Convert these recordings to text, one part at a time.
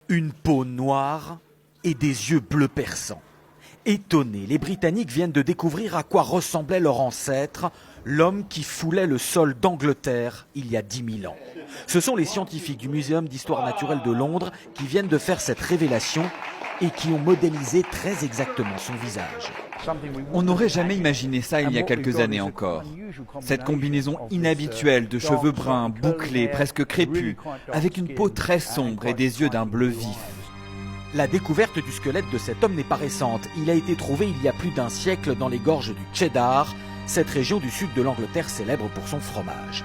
Une peau noire et des yeux bleus perçants. Étonnés, les Britanniques viennent de découvrir à quoi ressemblait leur ancêtre, l'homme qui foulait le sol d'Angleterre il y a 10 000 ans. Ce sont les scientifiques du Muséum d'histoire naturelle de Londres qui viennent de faire cette révélation et qui ont modélisé très exactement son visage. On n'aurait jamais imaginé ça il y a quelques années encore. Cette combinaison inhabituelle de cheveux bruns, bouclés, presque crépus, avec une peau très sombre et des yeux d'un bleu vif. La découverte du squelette de cet homme n'est pas récente. Il a été trouvé il y a plus d'un siècle dans les gorges du Cheddar, cette région du sud de l'Angleterre célèbre pour son fromage.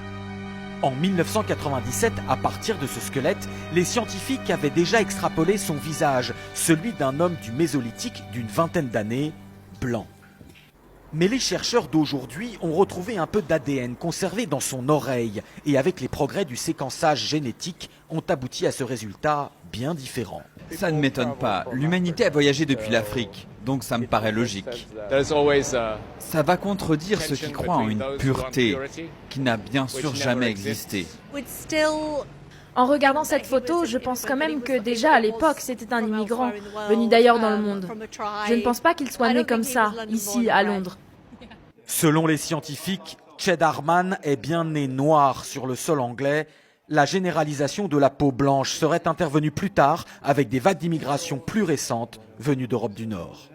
En 1997, à partir de ce squelette, les scientifiques avaient déjà extrapolé son visage, celui d'un homme du Mésolithique d'une vingtaine d'années, blanc. Mais les chercheurs d'aujourd'hui ont retrouvé un peu d'ADN conservé dans son oreille et avec les progrès du séquençage génétique ont abouti à ce résultat bien différent. Ça ne m'étonne pas, l'humanité a voyagé depuis l'Afrique, donc ça me paraît logique. Ça va contredire ceux qui croient en une pureté qui n'a bien sûr jamais existé. En regardant cette photo, je pense quand même que déjà à l'époque, c'était un immigrant, venu d'ailleurs dans le monde. Je ne pense pas qu'il soit né comme ça, ici, à Londres. Selon les scientifiques, Cheddarman est bien né noir sur le sol anglais. La généralisation de la peau blanche serait intervenue plus tard avec des vagues d'immigration plus récentes venues d'Europe du Nord.